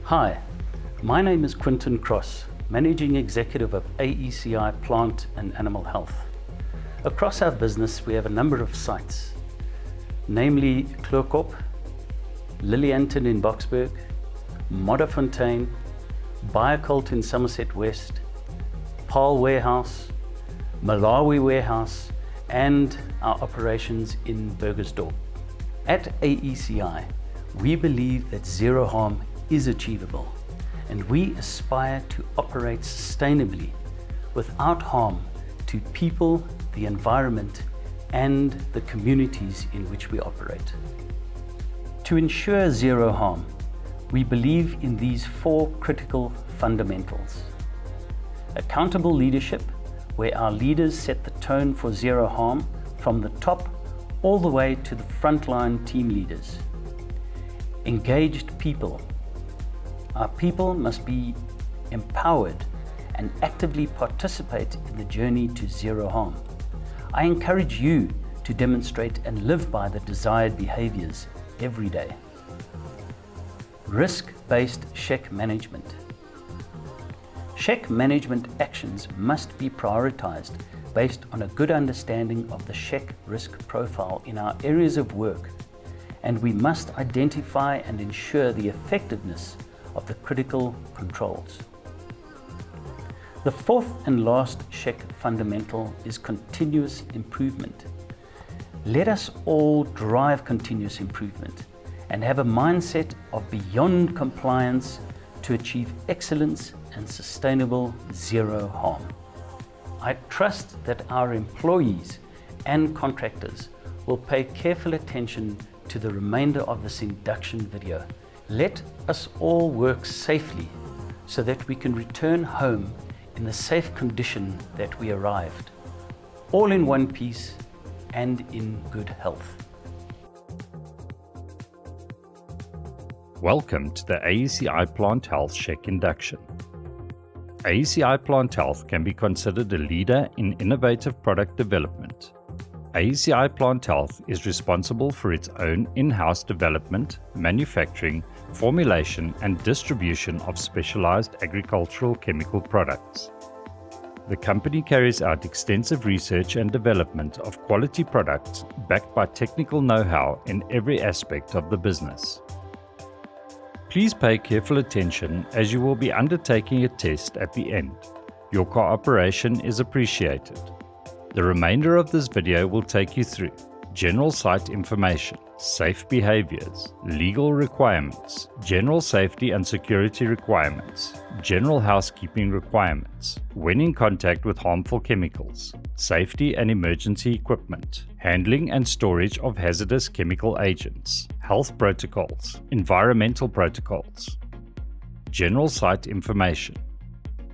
Hi, my name is Quinton Cross, Managing Executive of AECI Plant and Animal Health. Across our business, we have a number of sites, namely Kloorkop, Lilianton in Boksburg, Modderfontein, Biocolt in Somerset West, Paarl Warehouse, Malawi Warehouse, and our operations in Burgersdorp. At AECI, we believe that zero harm is achievable, and we aspire to operate sustainably without harm to people, the environment, and the communities in which we operate. To ensure zero harm, we believe in these four critical fundamentals. Accountable leadership, where our leaders set the tone for zero harm from the top all the way to the frontline team leaders. Engaged people. Our people must be empowered and actively participate in the journey to zero harm. I encourage you to demonstrate and live by the desired behaviors every day. Risk-based SHEC management. SHEC management actions must be prioritized based on a good understanding of the SHEC risk profile in our areas of work, and we must identify and ensure the effectiveness of the critical controls. The fourth and last SHEC fundamental is continuous improvement. Let us all drive continuous improvement and have a mindset of beyond compliance to achieve excellence and sustainable zero harm. I trust that our employees and contractors will pay careful attention to the remainder of this induction video. Let us all work safely so that we can return home in the safe condition that we arrived, all in one piece and in good health. Welcome to the AECI Plant Health SHEC Induction. AECI Plant Health can be considered a leader in innovative product development. AECI Plant Health is responsible for its own in-house development, manufacturing, formulation and distribution of specialized agricultural chemical products. The company carries out extensive research and development of quality products backed by technical know-how in every aspect of the business. Please pay careful attention as you will be undertaking a test at the end. Your cooperation is appreciated. The remainder of this video will take you through general site information, safe behaviors, legal requirements, general safety and security requirements, general housekeeping requirements, when in contact with harmful chemicals, safety and emergency equipment, handling and storage of hazardous chemical agents, health protocols, environmental protocols, general site information.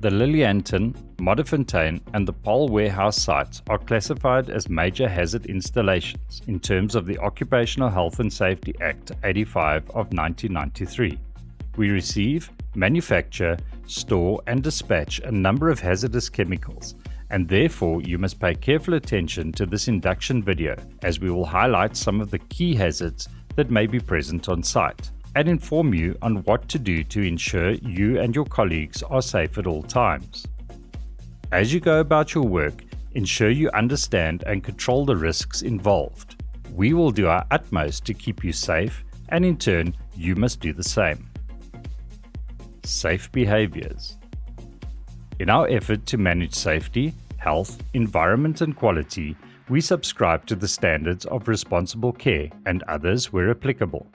The Lilianton, Modderfontein and the Paarl Warehouse sites are classified as major hazard installations in terms of the Occupational Health and Safety Act 85 of 1993. We receive, manufacture, store and dispatch a number of hazardous chemicals, and therefore you must pay careful attention to this induction video as we will highlight some of the key hazards that may be present on site and inform you on what to do to ensure you and your colleagues are safe at all times. As you go about your work, ensure you understand and control the risks involved. We will do our utmost to keep you safe, and in turn, you must do the same. Safe behaviors. In our effort to manage safety, health, environment and quality, we subscribe to the standards of responsible care and others where applicable.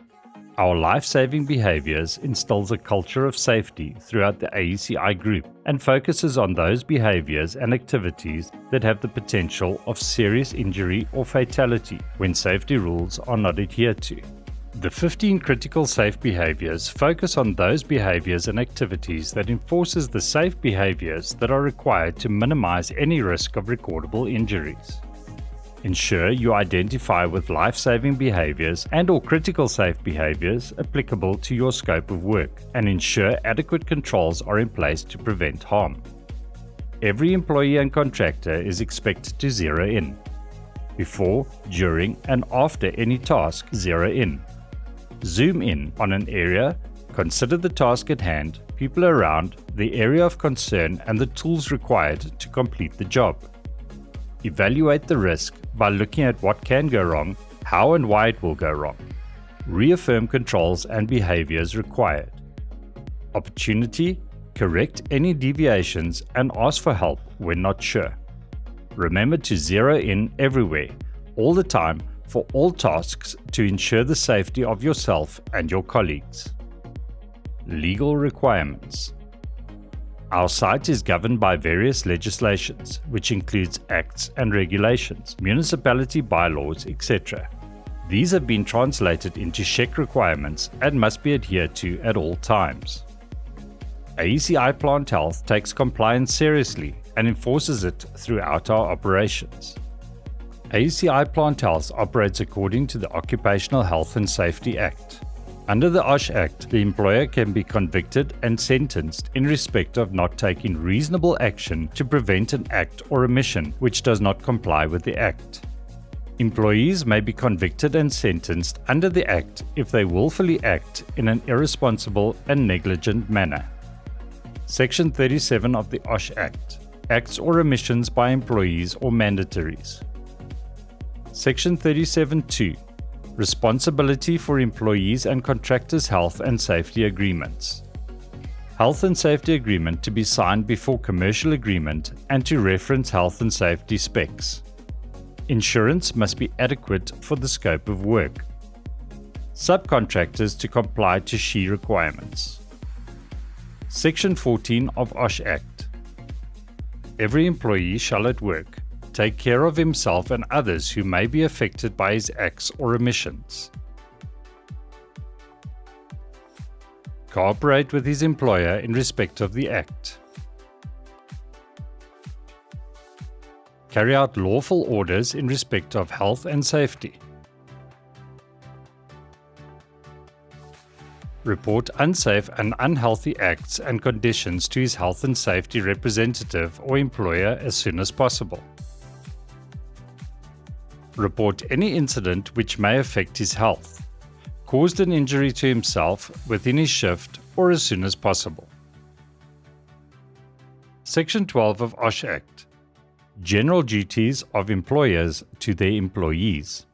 Our life-saving behaviors instills a culture of safety throughout the AECI group and focuses on those behaviors and activities that have the potential of serious injury or fatality when safety rules are not adhered to. The 15 critical safe behaviors focus on those behaviors and activities that enforces the safe behaviors that are required to minimize any risk of recordable injuries. Ensure you identify with life-saving behaviors and/or critical safe behaviors applicable to your scope of work, and ensure adequate controls are in place to prevent harm. Every employee and contractor is expected to zero in. Before, during, and after any task, zero in. Zoom in on an area, Consider the task at hand, people around, the area of concern, and the tools required to complete the job. Evaluate the risk by looking at what can go wrong, how and why it will go wrong. Reaffirm controls and behaviors required. Opportunity: correct any deviations and ask for help when not sure. Remember to zero in everywhere, all the time, for all tasks to ensure the safety of yourself and your colleagues. Legal requirements. Our site is governed by various legislations, which includes acts and regulations, municipality bylaws, etc. These have been translated into SHEC requirements and must be adhered to at all times. AECI Plant Health takes compliance seriously and enforces it throughout our operations. AECI Plant Health operates according to the Occupational Health and Safety Act. Under the OSH Act, the employer can be convicted and sentenced in respect of not taking reasonable action to prevent an act or omission which does not comply with the Act. Employees may be convicted and sentenced under the Act if they willfully act in an irresponsible and negligent manner. Section 37 of the OSH Act. Acts or omissions by employees or mandatories. Section 37(2). Responsibility for employees and contractors' health and safety agreements. Health and safety agreement to be signed before commercial agreement and to reference health and safety specs. Insurance must be adequate for the scope of work. Subcontractors to comply to SHE requirements. Section 14 of OSH Act. Every employee shall at work take care of himself and others who may be affected by his acts or omissions. Cooperate with his employer in respect of the Act. Carry out lawful orders in respect of health and safety. Report unsafe and unhealthy acts and conditions to his health and safety representative or employer as soon as possible. Report any incident which may affect his health, caused an injury to himself within his shift or as soon as possible. Section 12 of OSH Act. General duties of employers to their employees.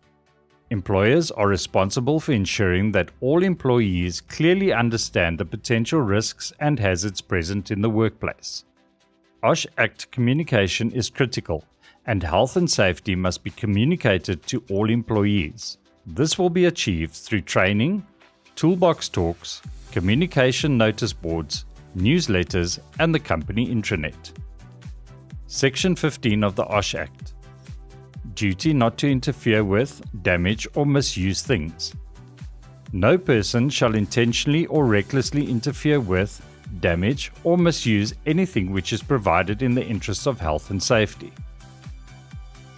Employers are responsible for ensuring that all employees clearly understand the potential risks and hazards present in the workplace. OSH Act communication is critical, and health and safety must be communicated to all employees. This will be achieved through training, toolbox talks, communication notice boards, newsletters, and the company intranet. Section 15 of the OSH Act. Duty not to interfere with, damage, or misuse things. No person shall intentionally or recklessly interfere with, damage, or misuse anything which is provided in the interests of health and safety.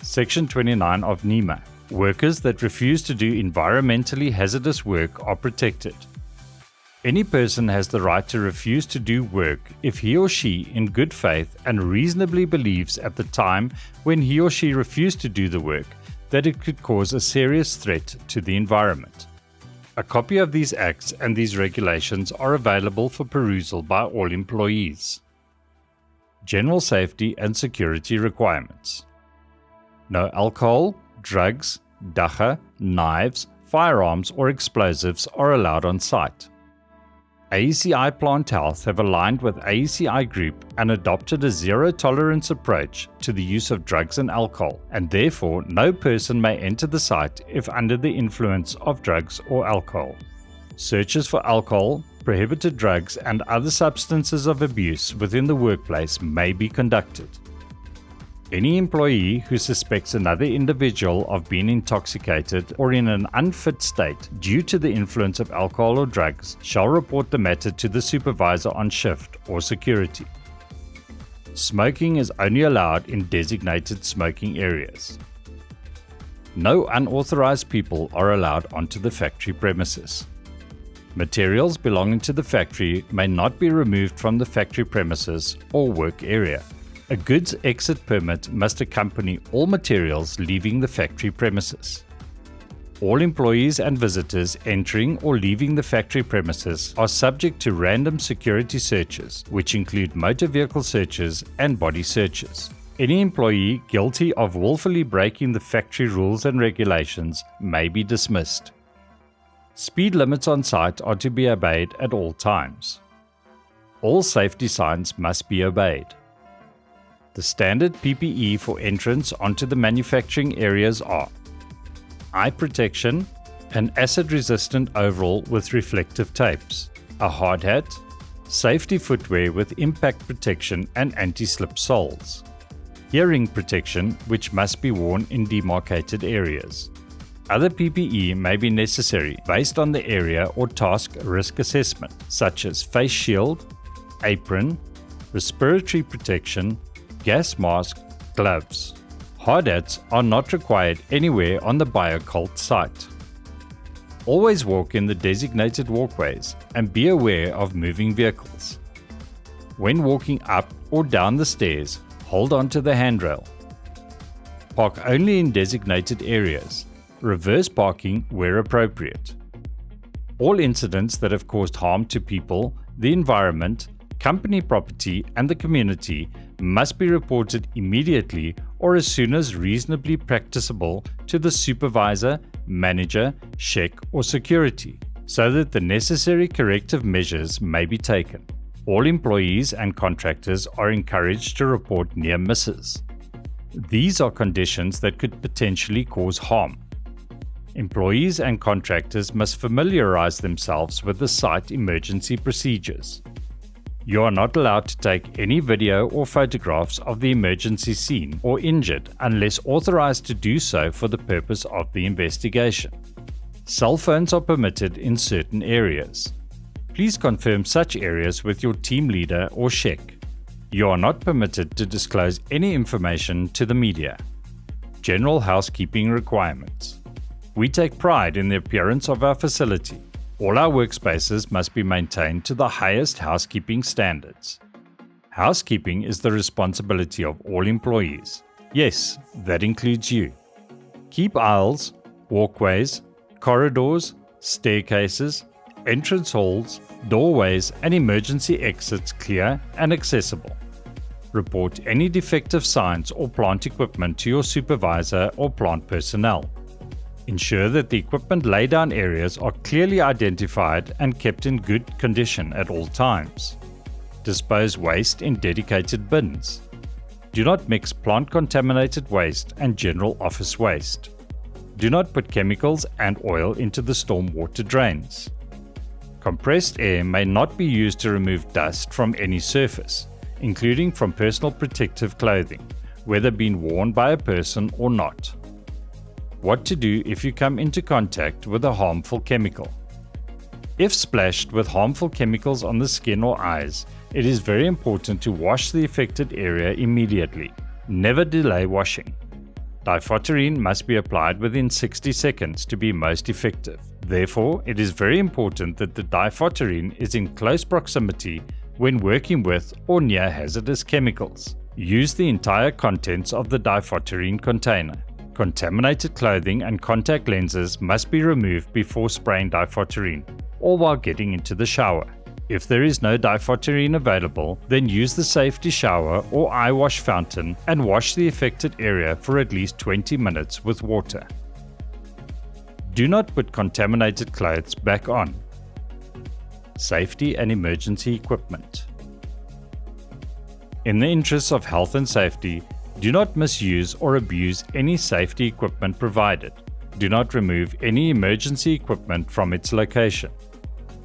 Section 29 of NEMA. Workers that refuse to do environmentally hazardous work are protected. Any person has the right to refuse to do work if he or she, in good faith and reasonably believes at the time when he or she refused to do the work, that it could cause a serious threat to the environment. A copy of these acts and these regulations are available for perusal by all employees. General safety and security requirements. No alcohol, drugs, dagga, knives, firearms or explosives are allowed on site. AECI Plant Health have aligned with AECI Group and adopted a zero-tolerance approach to the use of drugs and alcohol, and therefore no person may enter the site if under the influence of drugs or alcohol. Searches for alcohol, prohibited drugs and other substances of abuse within the workplace may be conducted. Any employee who suspects another individual of being intoxicated or in an unfit state due to the influence of alcohol or drugs shall report the matter to the supervisor on shift or security. Smoking is only allowed in designated smoking areas. No unauthorized people are allowed onto the factory premises. Materials belonging to the factory may not be removed from the factory premises or work area. A goods exit permit must accompany all materials leaving the factory premises. All employees and visitors entering or leaving the factory premises are subject to random security searches, which include motor vehicle searches and body searches. Any employee guilty of willfully breaking the factory rules and regulations may be dismissed. Speed limits on site are to be obeyed at all times. All safety signs must be obeyed. The standard PPE for entrance onto the manufacturing areas are eye protection, an acid-resistant overall with reflective tapes, a hard hat, safety footwear with impact protection and anti-slip soles, hearing protection which must be worn in demarcated areas. Other PPE may be necessary based on the area or task risk assessment, such as face shield, apron, respiratory protection, gas mask, gloves. Hard hats are not required anywhere on the BioCult site. Always walk in the designated walkways and be aware of moving vehicles. When walking up or down the stairs, hold on to the handrail. Park only in designated areas. Reverse parking where appropriate. All incidents that have caused harm to people, the environment, company property and the community must be reported immediately or as soon as reasonably practicable to the supervisor, manager, SHEC or security, so that the necessary corrective measures may be taken. All employees and contractors are encouraged to report near misses. These are conditions that could potentially cause harm. Employees and contractors must familiarize themselves with the site emergency procedures. You are not allowed to take any video or photographs of the emergency scene or injured unless authorized to do so for the purpose of the investigation. Cell phones are permitted in certain areas. Please confirm such areas with your team leader or SHEC. You are not permitted to disclose any information to the media. General housekeeping requirements. We take pride in the appearance of our facility. All our workspaces must be maintained to the highest housekeeping standards. Housekeeping is the responsibility of all employees. Yes, that includes you. Keep aisles, walkways, corridors, staircases, entrance halls, doorways, and emergency exits clear and accessible. Report any defective signs or plant equipment to your supervisor or plant personnel. Ensure that the equipment laydown areas are clearly identified and kept in good condition at all times. Dispose waste in dedicated bins. Do not mix plant-contaminated waste and general office waste. Do not put chemicals and oil into the stormwater drains. Compressed air may not be used to remove dust from any surface, including from personal protective clothing, whether being worn by a person or not. What to do if you come into contact with a harmful chemical. If splashed with harmful chemicals on the skin or eyes, it is very important to wash the affected area immediately. Never delay washing. Diphoterine must be applied within 60 seconds to be most effective. Therefore, it is very important that the diphoterine is in close proximity when working with or near hazardous chemicals. Use the entire contents of the diphoterine container. Contaminated clothing and contact lenses must be removed before spraying diphoterine or while getting into the shower. If there is no diphoterine available, then use the safety shower or eye wash fountain and wash the affected area for at least 20 minutes with water. Do not put contaminated clothes back on. Safety and emergency equipment. In the interests of health and safety, do not misuse or abuse any safety equipment provided. Do not remove any emergency equipment from its location.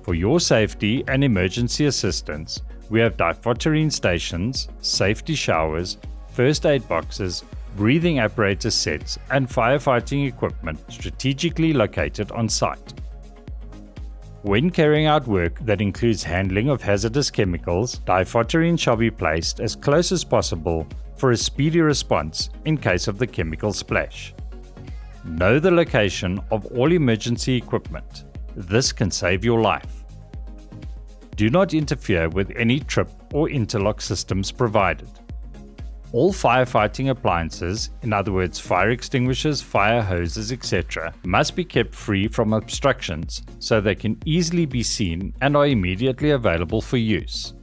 For your safety and emergency assistance, we have diphoterine stations, safety showers, first aid boxes, breathing apparatus sets, and firefighting equipment strategically located on site. When carrying out work that includes handling of hazardous chemicals, diphoterine shall be placed as close as possible for a speedy response in case of the chemical splash. Know the location of all emergency equipment. This can save your life. Do not interfere with any trip or interlock systems provided. All firefighting appliances, in other words fire extinguishers, fire hoses, etc., must be kept free from obstructions so they can easily be seen and are immediately available for use.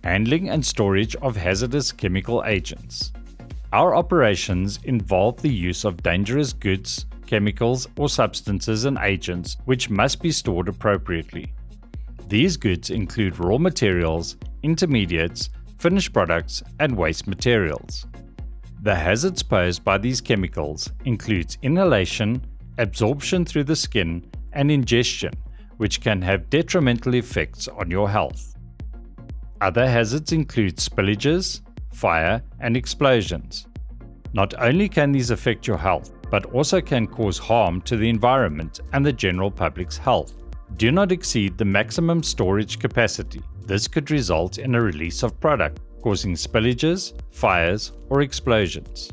Handling and storage of hazardous chemical agents. Our operations involve the use of dangerous goods, chemicals or substances and agents which must be stored appropriately. These goods include raw materials, intermediates, finished products, and waste materials. The hazards posed by these chemicals includes inhalation, absorption through the skin, and ingestion, which can have detrimental effects on your health. Other hazards include spillages, fire, and explosions. Not only can these affect your health, but also can cause harm to the environment and the general public's health. Do not exceed the maximum storage capacity. This could result in a release of product, causing spillages, fires, or explosions.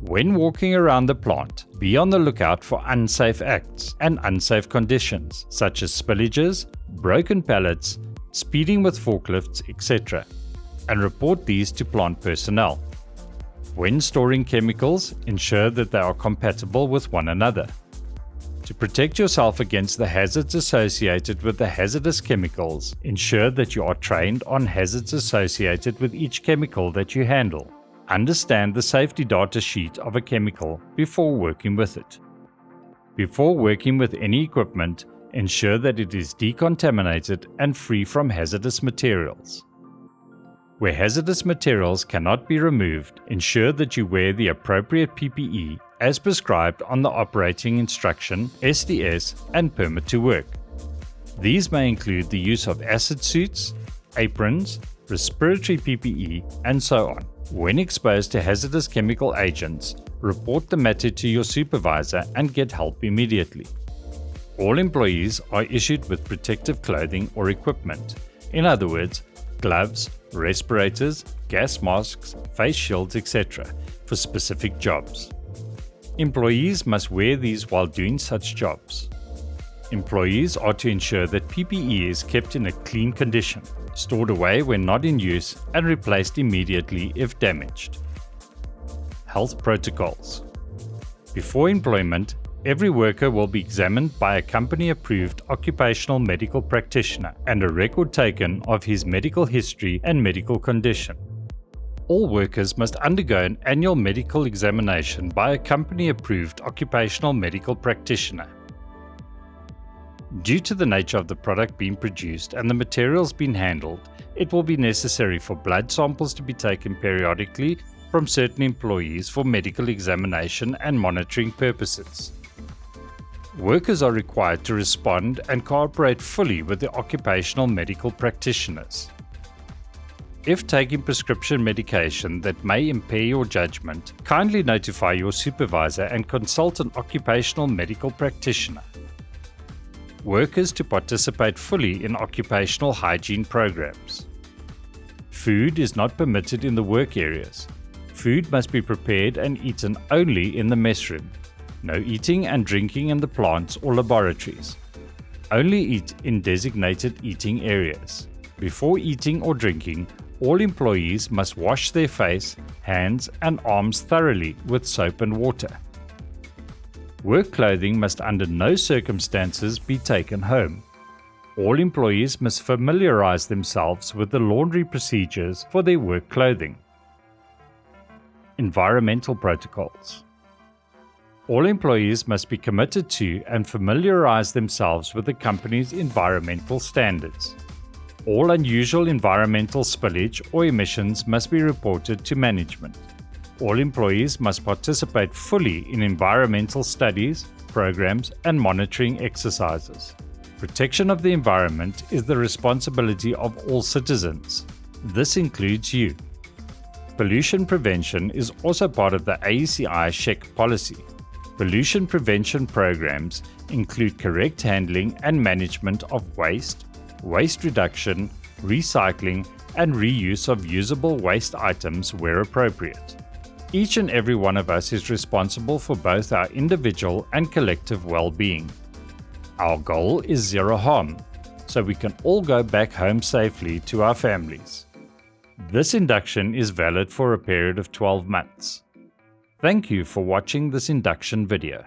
When walking around the plant, be on the lookout for unsafe acts and unsafe conditions, such as spillages, broken pallets, speeding with forklifts, etc., and report these to plant personnel. When storing chemicals, ensure that they are compatible with one another. To protect yourself against the hazards associated with the hazardous chemicals, ensure that you are trained on hazards associated with each chemical that you handle. Understand the safety data sheet of a chemical before working with it. Before working with any equipment, ensure that it is decontaminated and free from hazardous materials. Where hazardous materials cannot be removed, ensure that you wear the appropriate PPE as prescribed on the operating instruction, SDS, and permit to work. These may include the use of acid suits, aprons, respiratory PPE, and so on. When exposed to hazardous chemical agents, report the matter to your supervisor and get help immediately. All employees are issued with protective clothing or equipment. In other words, gloves, respirators, gas masks, face shields, etc. for specific jobs. Employees must wear these while doing such jobs. Employees are to ensure that PPE is kept in a clean condition, stored away when not in use, and replaced immediately if damaged. Health protocols. Before employment, every worker will be examined by a company-approved occupational medical practitioner and a record taken of his medical history and medical condition. All workers must undergo an annual medical examination by a company-approved occupational medical practitioner. Due to the nature of the product being produced and the materials being handled, it will be necessary for blood samples to be taken periodically from certain employees for medical examination and monitoring purposes. Workers are required to respond and cooperate fully with the occupational medical practitioners. If taking prescription medication that may impair your judgment, kindly notify your supervisor and consult an occupational medical practitioner. Workers to participate fully in occupational hygiene programs. Food is not permitted in the work areas. Food must be prepared and eaten only in the mess room. No eating and drinking in the plants or laboratories. Only eat in designated eating areas. Before eating or drinking, all employees must wash their face, hands, and arms thoroughly with soap and water. Work clothing must under no circumstances be taken home. All employees must familiarize themselves with the laundry procedures for their work clothing. Environmental protocols. All employees must be committed to and familiarize themselves with the company's environmental standards. All unusual environmental spillage or emissions must be reported to management. All employees must participate fully in environmental studies, programs, and monitoring exercises. Protection of the environment is the responsibility of all citizens. This includes you. Pollution prevention is also part of the AECI SHEC policy. Pollution prevention programs include correct handling and management of waste, waste reduction, recycling, and reuse of usable waste items where appropriate. Each and every one of us is responsible for both our individual and collective well-being. Our goal is zero harm, so we can all go back home safely to our families. This induction is valid for a period of 12 months. Thank you for watching this induction video.